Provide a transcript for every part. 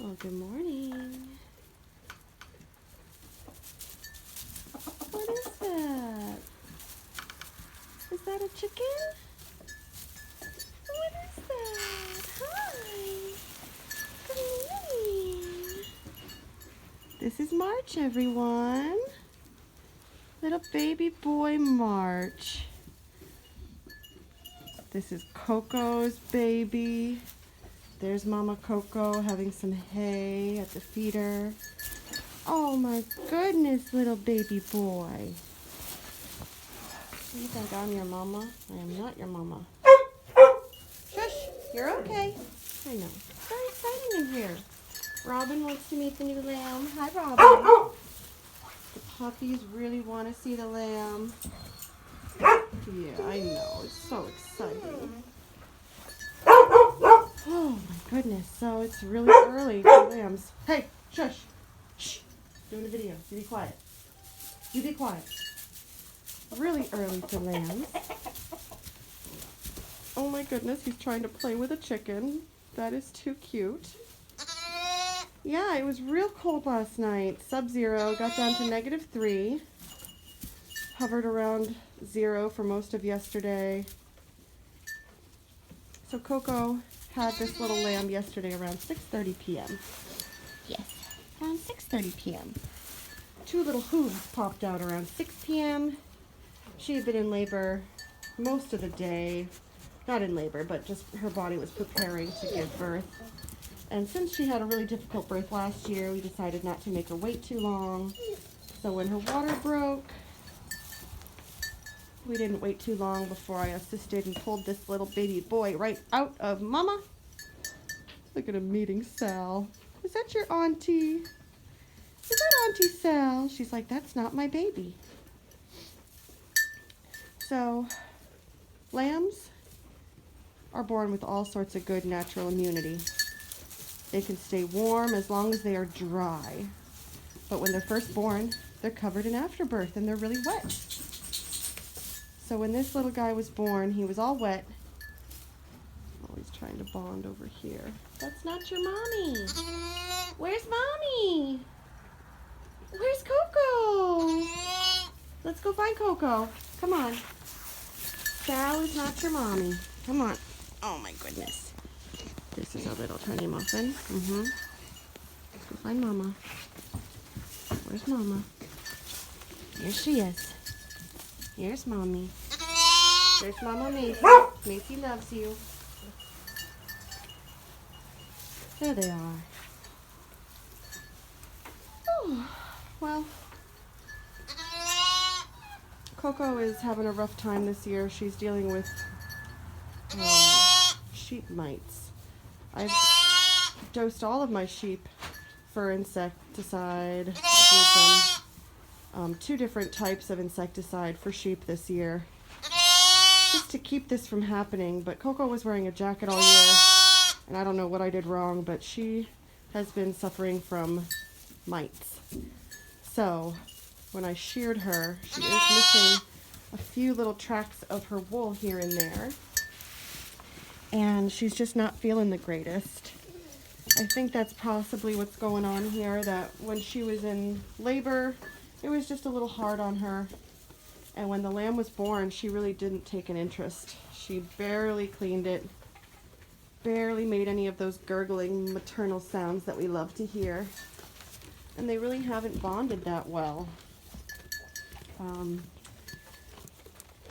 Oh, good morning. What is that? Is that a chicken? What is that? Hi. Good morning. This is March, everyone. Little baby boy March. This is Coco's baby. There's Mama Coco having some hay at the feeder. Oh my goodness, little baby boy. You think I'm your mama? I am not your mama. Shush, you're okay. I know. It's very exciting in here. Robin wants to meet the new lamb. Hi, Robin. The puppies really want to see the lamb. Yeah, I know. It's so exciting. Oh my goodness. So it's really early for lambs. Hey, shush. Shh. Doing a video. You be quiet. You be quiet. Really early for lambs. Oh my goodness, he's trying to play with a chicken. That is too cute. Yeah, it was real cold last night. Sub-zero, got down to -3. Hovered around 0 for most of yesterday. So Coco had this little lamb yesterday around 6:30 p.m. Yes, around 6:30 p.m. 2 little hooves popped out around 6 p.m. She had been in labor most of the day. Not in labor, but just her body was preparing to give birth. And since she had a really difficult birth last year, we decided not to make her wait too long. So when her water broke, we didn't wait too long before I assisted and pulled this little baby boy right out of Mama. Look at him meeting Sal. Is that your auntie? Is that Auntie Sal? She's like, that's not my baby. So, lambs are born with all sorts of good natural immunity. They can stay warm as long as they are dry. But when they're first born, they're covered in afterbirth and they're really wet. So when this little guy was born, he was all wet. Oh, he's trying to bond over here. That's not your mommy. Where's Mommy? Where's Coco? Let's go find Coco. Come on. Sal is not your mommy. Come on. Oh my goodness. This is a little tiny muffin. Let's go find Mama. Where's Mama? Here she is. Here's Mommy. There's Mama Macy. Macy loves you. There they are. Oh, well, Coco is having a rough time this year. She's dealing with sheep mites. I've dosed all of my sheep for insecticide. I gave them 2 different types of insecticide for sheep this year, just to keep this from happening. But Coco was wearing a jacket all year, and I don't know what I did wrong, but she has been suffering from mites. So when I sheared her, she is missing a few little tracts of her wool here and there, and she's just not feeling the greatest. I think that's possibly what's going on here, that when she was in labor, it was just a little hard on her. And when the lamb was born, she really didn't take an interest. She barely cleaned it, barely made any of those gurgling maternal sounds that we love to hear. And they really haven't bonded that well.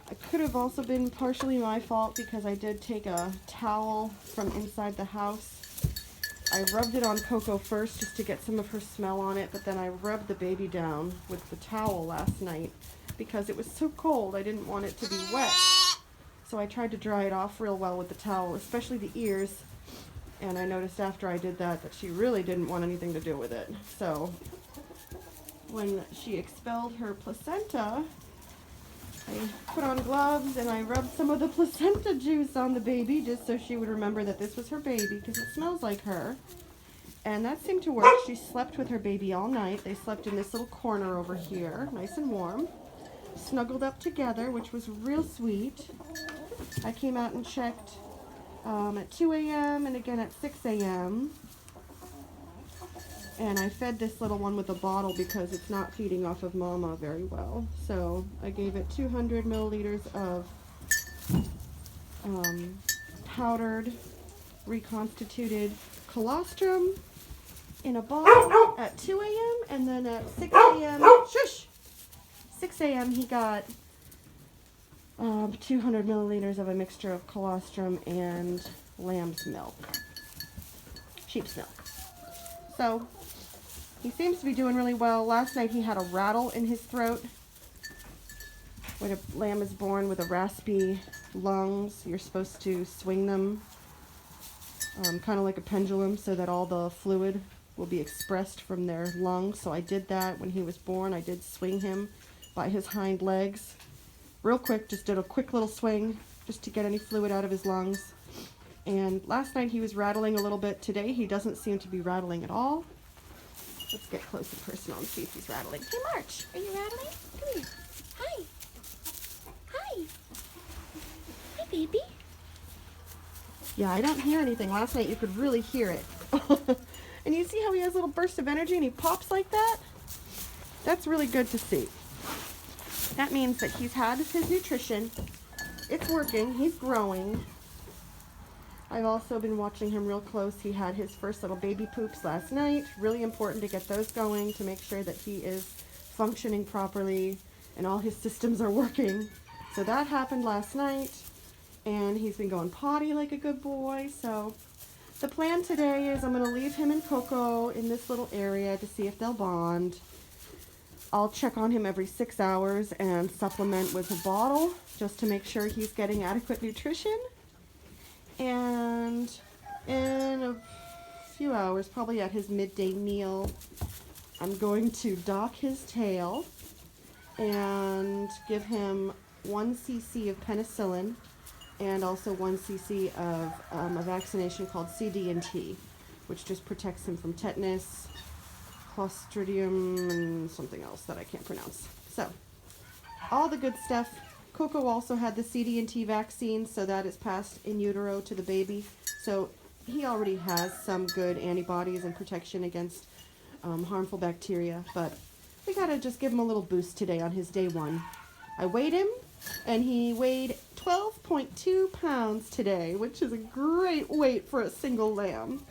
It could have also been partially my fault because I did take a towel from inside the house. I rubbed it on Coco first just to get some of her smell on it, but then I rubbed the baby down with the towel last night because it was so cold. I didn't want it to be wet. So I tried to dry it off real well with the towel, especially the ears. And I noticed after I did that she really didn't want anything to do with it. So when she expelled her placenta, I put on gloves and I rubbed some of the placenta juice on the baby just so she would remember that this was her baby because it smells like her. And that seemed to work. She slept with her baby all night. They slept in this little corner over here, nice and warm, snuggled up together, which was real sweet. I came out and checked at 2 a.m. and again at 6 a.m. And I fed this little one with a bottle because it's not feeding off of mama very well. So I gave it 200 milliliters of powdered, reconstituted colostrum in a bottle at 2 a.m. and then at 6 a.m. Shush! 6 a.m. he got 200 milliliters of a mixture of colostrum and lamb's milk, sheep's milk. So he seems to be doing really well. Last night he had a rattle in his throat. When a lamb is born with a raspy lungs, you're supposed to swing them kind of like a pendulum so that all the fluid will be expressed from their lungs. So I did that when he was born. I did swing him by his hind legs real quick, just did a quick little swing just to get any fluid out of his lungs. And last night he was rattling a little bit. Today he doesn't seem to be rattling at all. Let's get close and personal and see if he's rattling. Hey March, are you rattling? Come here. Hi. Hi. Hi baby. Yeah, I don't hear anything. Last night you could really hear it. And you see how he has a little burst of energy and he pops like that? That's really good to see. That means that he's had his nutrition. It's working. He's growing. I've also been watching him real close. He had his first little baby poops last night. Really important to get those going to make sure that he is functioning properly and all his systems are working. So that happened last night. And he's been going potty like a good boy. So the plan today is I'm going to leave him and Coco in this little area to see if they'll bond. I'll check on him every 6 hours and supplement with a bottle just to make sure he's getting adequate nutrition. And in a few hours, probably at his midday meal, I'm going to dock his tail and give him 1 cc of penicillin and also 1 cc of a vaccination called CD&T, which just protects him from tetanus, Clostridium, and something else that I can't pronounce. So, all the good stuff. Coco also had the CD&T vaccine, so that is passed in utero to the baby. So he already has some good antibodies and protection against harmful bacteria, but we gotta just give him a little boost today on his day 1. I weighed him, and he weighed 12.2 pounds today, which is a great weight for a single lamb.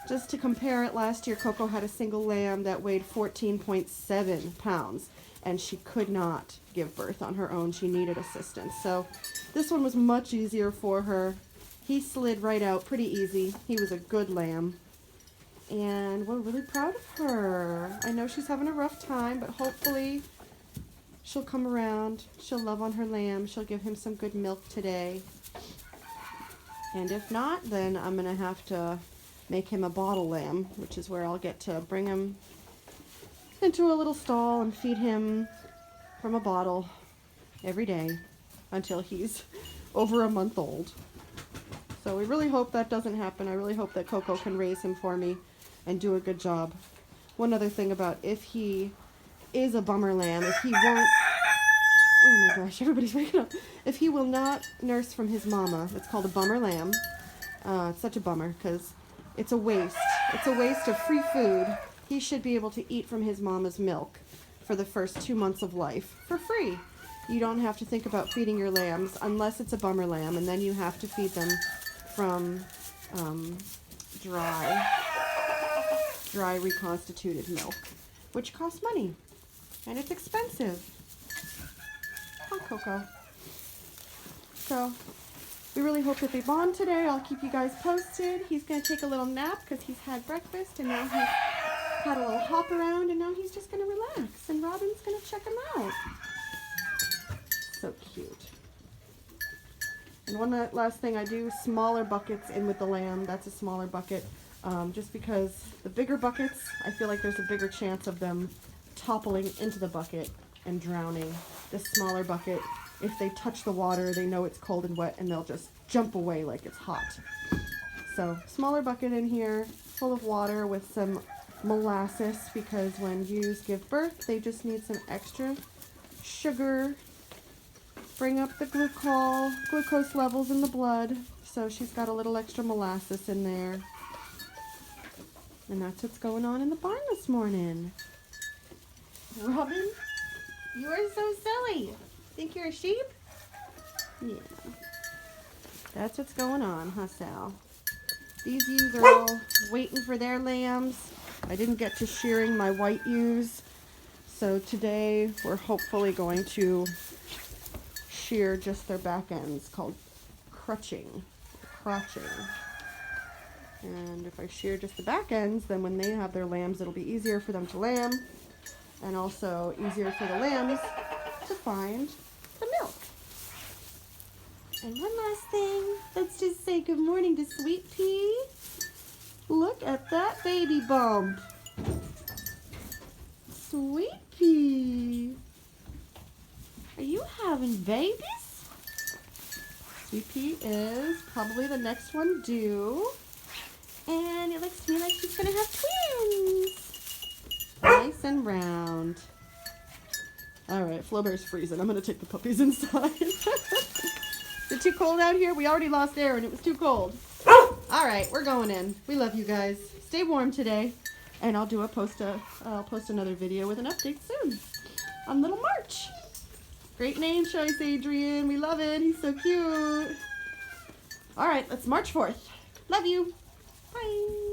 Just to compare it, last year Coco had a single lamb that weighed 14.7 pounds, and she could not give birth on her own. She needed assistance. So this one was much easier for her. He slid right out pretty easy. He was a good lamb. And we're really proud of her. I know she's having a rough time, but hopefully she'll come around. She'll love on her lamb. She'll give him some good milk today. And if not, then I'm going to have to make him a bottle lamb, which is where I'll get to bring him into a little stall and feed him from a bottle every day until he's over a month old. So we really hope that doesn't happen. I really hope that Coco can raise him for me and do a good job. One other thing about if he is a bummer lamb, if he won't, oh my gosh, everybody's waking up. If he will not nurse from his mama, it's called a bummer lamb. It's such a bummer because it's a waste. It's a waste of free food. He should be able to eat from his mama's milk for the first 2 months of life for free. You don't have to think about feeding your lambs unless it's a bummer lamb, and then you have to feed them from dry reconstituted milk, which costs money, and it's expensive. Hi, Coco. So we really hope that they bond today. I'll keep you guys posted. He's going to take a little nap because he's had breakfast, and now he's had a little hop around, and now he's just going to relax, and Robin's going to check him out. So cute. And one last thing, I do smaller buckets in with the lamb. That's a smaller bucket, just because the bigger buckets, I feel like there's a bigger chance of them toppling into the bucket and drowning. This smaller bucket, if they touch the water, they know it's cold and wet, and they'll just jump away like it's hot. So, smaller bucket in here, full of water with some molasses, because when ewes give birth, they just need some extra sugar. Bring up the glucose levels in the blood. So she's got a little extra molasses in there. And that's what's going on in the barn this morning. Robin, you are so silly. Think you're a sheep? Yeah. That's what's going on, huh, Sal? These ewes are all waiting for their lambs. I didn't get to shearing my white ewes, so today we're hopefully going to shear just their back ends, called crotching. And if I shear just the back ends, then when they have their lambs, it'll be easier for them to lamb, and also easier for the lambs to find the milk. And one last thing, let's just say good morning to Sweet Pea. Look at that baby bump. Sweet Pea, are you having babies? Sweet Pea is probably the next one due. And it looks to me like she's gonna have twins. Nice and round. Alright, Flaubert's freezing. I'm gonna take the puppies inside. Is it too cold out here? We already lost air and it was too cold. Alright, we're going in. We love you guys. Stay warm today. And I'll post another video with an update soon on little March. Great name choice, Adrien. We love it. He's so cute. Alright, let's march forth. Love you. Bye.